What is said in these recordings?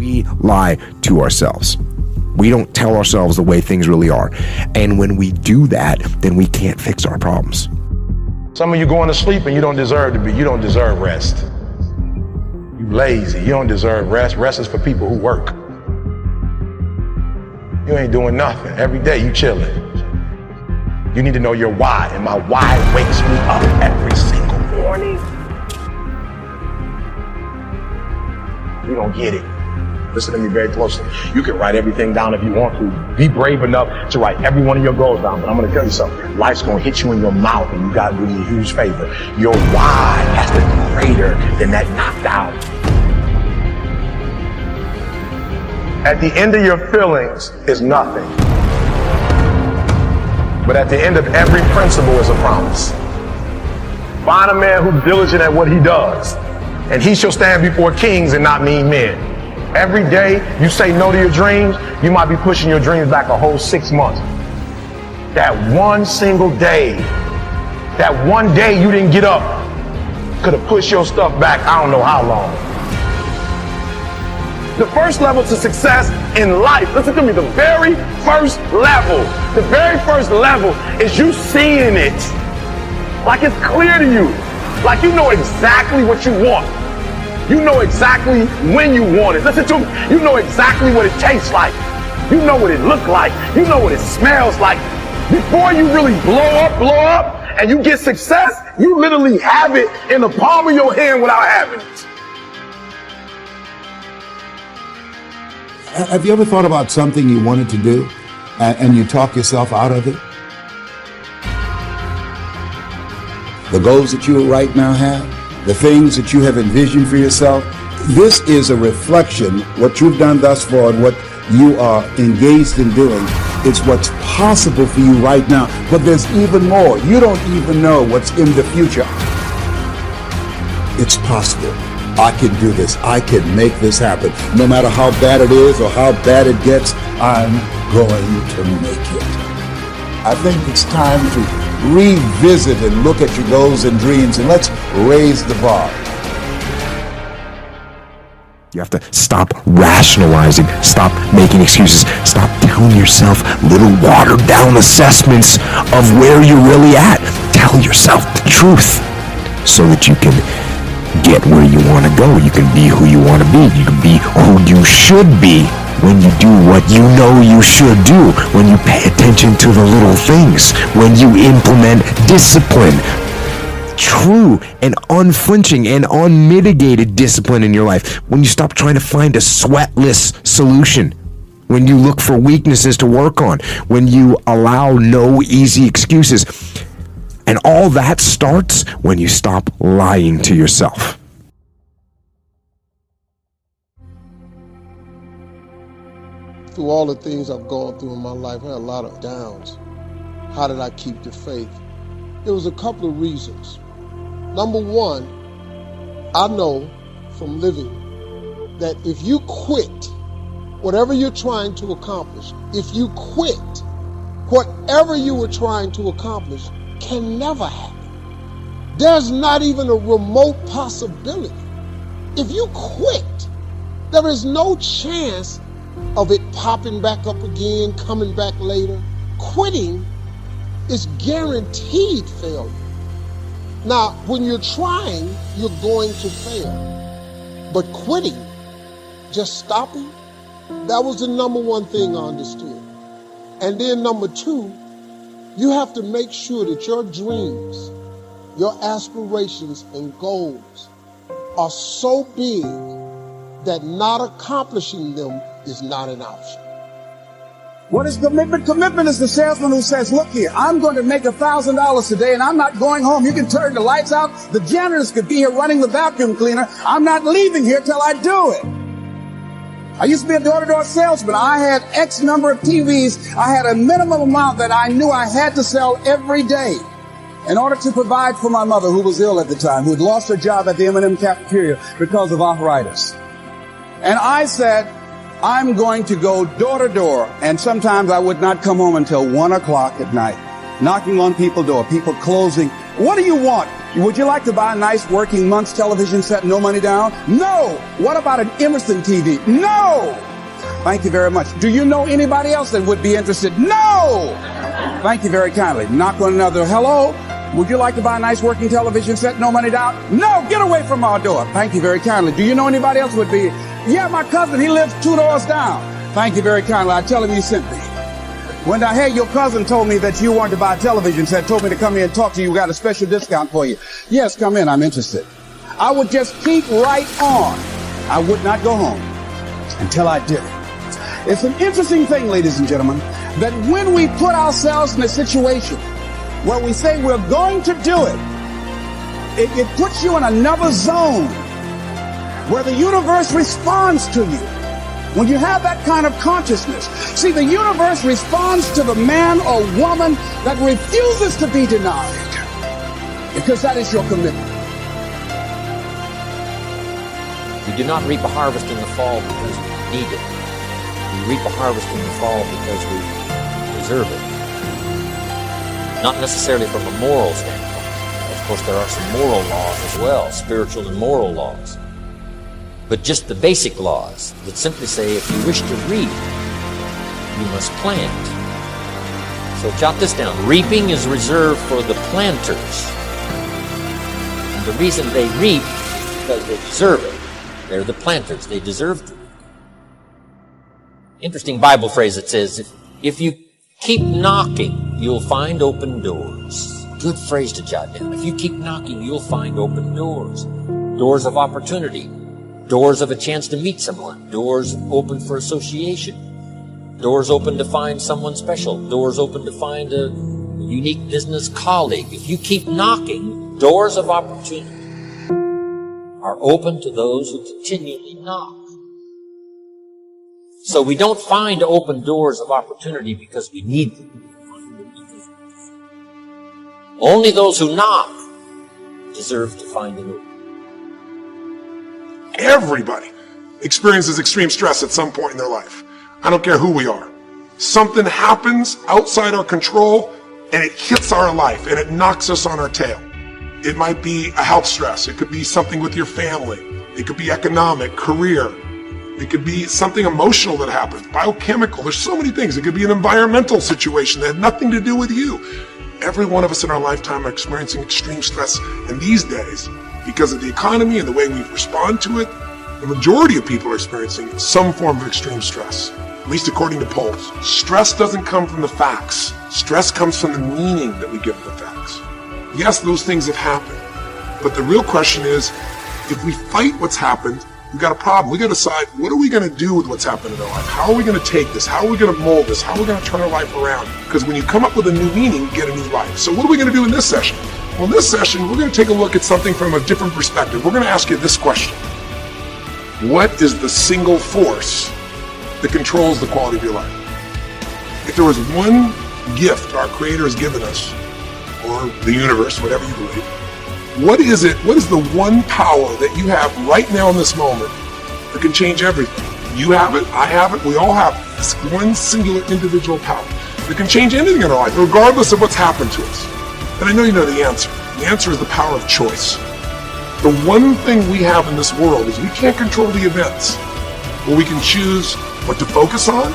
We lie to ourselves. We don't tell ourselves the way things really are. And when we do that, then we can't fix our problems. Some of you going to sleep and you don't deserve to be. You don't deserve rest. You lazy. You don't deserve rest. Rest is for people who work. You ain't doing nothing. Every day you chilling. You need to know your why, and my why wakes me up every single morning. You don't get it. Listen to me very closely. You can write everything down if you want to. Be brave enough to write every one of your goals down. But I'm going to tell you something. Life's going to hit you in your mouth, and you got to do me a huge favor. Your why has to be greater than that knocked out. At the end of your feelings is nothing. But at the end of every principle is a promise. Find a man who's diligent at what he does, and he shall stand before kings and not mean men. Every day you say no to your dreams, you might be pushing your dreams back a whole 6 months. That one single day, that one day you didn't get up, could have pushed your stuff back I don't know how long. The first level to success in life, listen to me, the very first level is you seeing it. Like it's clear to you. Like you know exactly what you want. You know exactly when you want it. Listen to me. You know exactly what it tastes like. You know what it looks like. You know what it smells like. Before you really blow up, and you get success, you literally have it in the palm of your hand without having it. Have you ever thought about something you wanted to do and you talk yourself out of it? The goals that you right now have, the things that you have envisioned for yourself, this is a reflection, what you've done thus far and what you are engaged in doing. It's what's possible for you right now, but there's even more. You don't even know what's in the future. It's possible. I can do this. I can make this happen. No matter how bad it is or how bad it gets, I'm going to make it. I think it's time to revisit and look at your goals and dreams, and let's raise the bar. You have to stop rationalizing, stop making excuses, stop telling yourself little watered down assessments of where you're really at. Tell yourself the truth so that you can get where you want to go. You can be who you want to be. You can be who you should be when you do what you know you should do, when you pay attention to the little things, when you implement discipline, true and unflinching and unmitigated discipline in your life, when you stop trying to find a sweatless solution, when you look for weaknesses to work on, when you allow no easy excuses. And all that starts when you stop lying to yourself. Through all the things I've gone through in my life, I had a lot of downs. How did I keep the faith? There was a couple of reasons. Number one, I know from living that if you quit whatever you're trying to accomplish, if you quit whatever you were trying to accomplish, can never happen. There's not even a remote possibility. If you quit, there is no chance of it popping back up again, coming back later. Quitting is guaranteed failure. Now, when you're trying, you're going to fail. But quitting, just stopping, that was the number one thing I understood. And then number two, you have to make sure that your dreams, your aspirations and goals are so big that not accomplishing them is not an option. What is commitment? Commitment is the salesman who says, look here, I'm going to make $1,000 today and I'm not going home. You can turn the lights out. The janitors could be here running the vacuum cleaner. I'm not leaving here till I do it. I used to be a door-to-door salesman. I had X number of TVs. I had a minimum amount that I knew I had to sell every day in order to provide for my mother, who was ill at the time, who had lost her job at the M&M cafeteria because of arthritis. And I said, I'm going to go door to door, and sometimes I would not come home until 1 o'clock at night, knocking on people's door, people closing What do you want? Would you like to buy a nice working month's television set, no money down? No. What about an Emerson TV? No. Thank you very much. Do you know anybody else that would be interested? No. Thank you very kindly. Knock on another. Hello. Would you like to buy a nice working television set, no money down? No. Get away from our door. Thank you very kindly. Do you know anybody else would be? Yeah, my cousin. He lives 2 doors down. Thank you very kindly. I tell him you sent me. When I heard your cousin told me that you wanted to buy a television set, told me to come here and talk to you, we got a special discount for you. Yes, come in, I'm interested. I would just keep right on. I would not go home until I did it. It's an interesting thing, ladies and gentlemen, that when we put ourselves in a situation where we say we're going to do it, it puts you in another zone where the universe responds to you. When you have that kind of consciousness, see, the universe responds to the man or woman that refuses to be denied, because that is your commitment. We do not reap a harvest in the fall because we need it. We reap a harvest in the fall because we deserve it. Not necessarily from a moral standpoint. Of course, there are some moral laws as well, spiritual and moral laws. But just the basic laws that simply say if you wish to reap, you must plant. So jot this down. Reaping is reserved for the planters. And the reason they reap is because they deserve it. They're the planters. They deserve to reap. Interesting Bible phrase that says, if you keep knocking, you'll find open doors. Good phrase to jot down. If you keep knocking, you'll find open doors. Doors of opportunity. Doors of a chance to meet someone. Doors open for association. Doors open to find someone special. Doors open to find a unique business colleague. If you keep knocking, doors of opportunity are open to those who continually knock. So we don't find open doors of opportunity because we need them. Only those who knock deserve to find an open. Everybody experiences extreme stress at some point in their life. I don't care who we are. Something happens outside our control and it hits our life and it knocks us on our tail. It might be a health stress. It could be something with your family. It could be economic, career. It could be something emotional that happens, biochemical. There's so many things. It could be an environmental situation that had nothing to do with you. Every one of us in our lifetime are experiencing extreme stress. And these days, because of the economy and the way we respond to it, the majority of people are experiencing some form of extreme stress, at least according to polls. Stress doesn't come from the facts. Stress comes from the meaning that we give the facts. Yes, those things have happened. But the real question is, if we fight what's happened, we've got a problem. We've got to decide, what are we going to do with what's happened in our life? How are we going to take this? How are we going to mold this? How are we going to turn our life around? Because when you come up with a new meaning, you get a new life. So what are we going to do in this session? Well, in this session, we're going to take a look at something from a different perspective. We're going to ask you this question. What is the single force that controls the quality of your life? If there was one gift our Creator has given us, or the universe, whatever you believe, what is it? What is the one power that you have right now in this moment that can change everything? You have it, I have it, we all have it. This one singular individual power that can change anything in our life, regardless of what's happened to us. And I know you know the answer. The answer is the power of choice. The one thing we have in this world is we can't control the events, but we can choose what to focus on,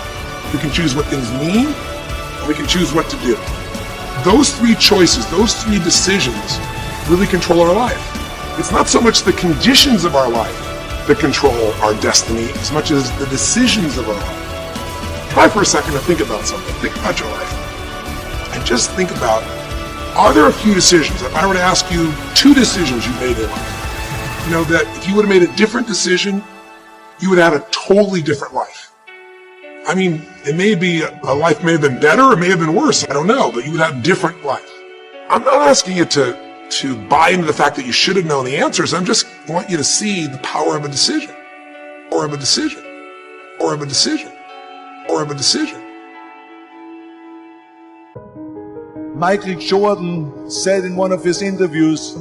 we can choose what things mean, and we can choose what to do. Those three choices, those three decisions really control our life. It's not so much the conditions of our life that control our destiny as much as the decisions of our life. Try for a second to think about something. Think about your life. And just think about, are there a few decisions, if I were to ask you 2 decisions you made in life, you know, that if you would have made a different decision, you would have had a totally different life. I mean, it may be, a life may have been better or may have been worse, I don't know, but you would have a different life. I'm not asking you to buy into the fact that you should have known the answers. I just want you to see the power of a decision, or of a decision, or of a decision, or of a decision. Michael Jordan said in one of his interviews,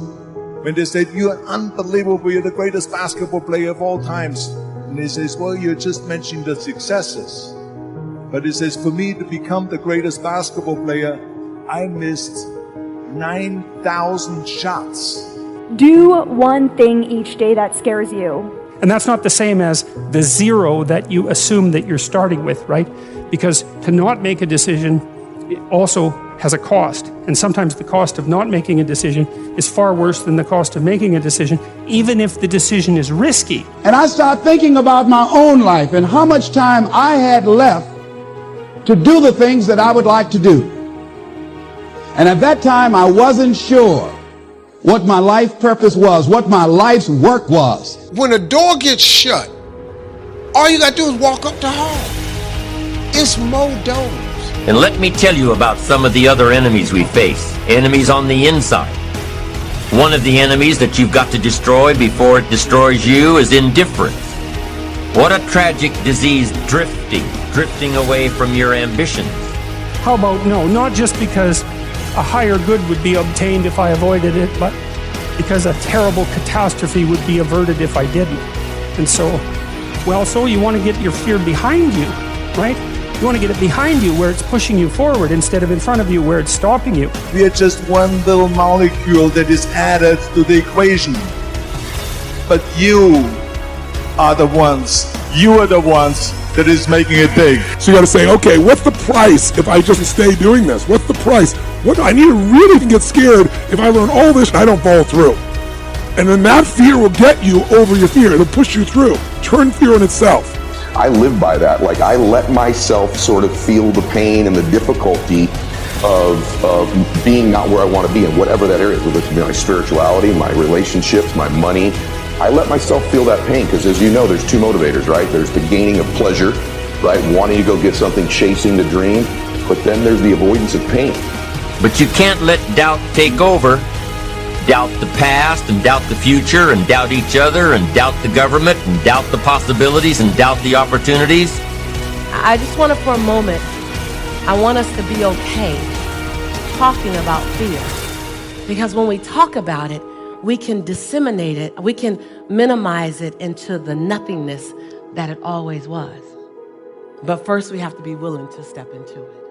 when they said, "You're unbelievable, you're the greatest basketball player of all times." And he says, "Well, you just mentioned the successes." But he says, "For me to become the greatest basketball player, I missed 9,000 shots. Do one thing each day that scares you. And that's not the same as the zero that you assume that you're starting with, right? Because to not make a decision it also has a cost. And sometimes the cost of not making a decision is far worse than the cost of making a decision, even if the decision is risky. And I start thinking about my own life and how much time I had left to do the things that I would like to do. And at that time, I wasn't sure what my life purpose was, what my life's work was. When a door gets shut, all you got to do is walk up the hall. It's more doors. And let me tell you about some of the other enemies we face. Enemies on the inside. One of the enemies that you've got to destroy before it destroys you is indifference. What a tragic disease, drifting away from your ambitions. How about no, not just because a higher good would be obtained if I avoided it, but because a terrible catastrophe would be averted if I didn't. And so you want to get your fear behind you, right? You want to get it behind you where it's pushing you forward instead of in front of you where it's stopping you. We are just one little molecule that is added to the equation. But you are the ones that is making it big. So you got to say, okay, what's the price if I just stay doing this? What's the price? What do I need to really get scared if I learn all this and I don't follow through? And then that fear will get you over your fear. It'll push you through. Turn fear on itself. I live by that. Like, I let myself sort of feel the pain and the difficulty of being not where I want to be in whatever that area is, whether it's my spirituality, my relationships, my money. I let myself feel that pain because, as you know, there's two motivators, right? There's the gaining of pleasure, right? Wanting to go get something, chasing the dream. But then there's the avoidance of pain. But you can't let doubt take over. Doubt the past and doubt the future and doubt each other and doubt the government and doubt the possibilities and doubt the opportunities. I just want to, for a moment, I want us to be okay talking about fear. Because when we talk about it, we can disseminate it, we can minimize it into the nothingness that it always was. But first we have to be willing to step into it.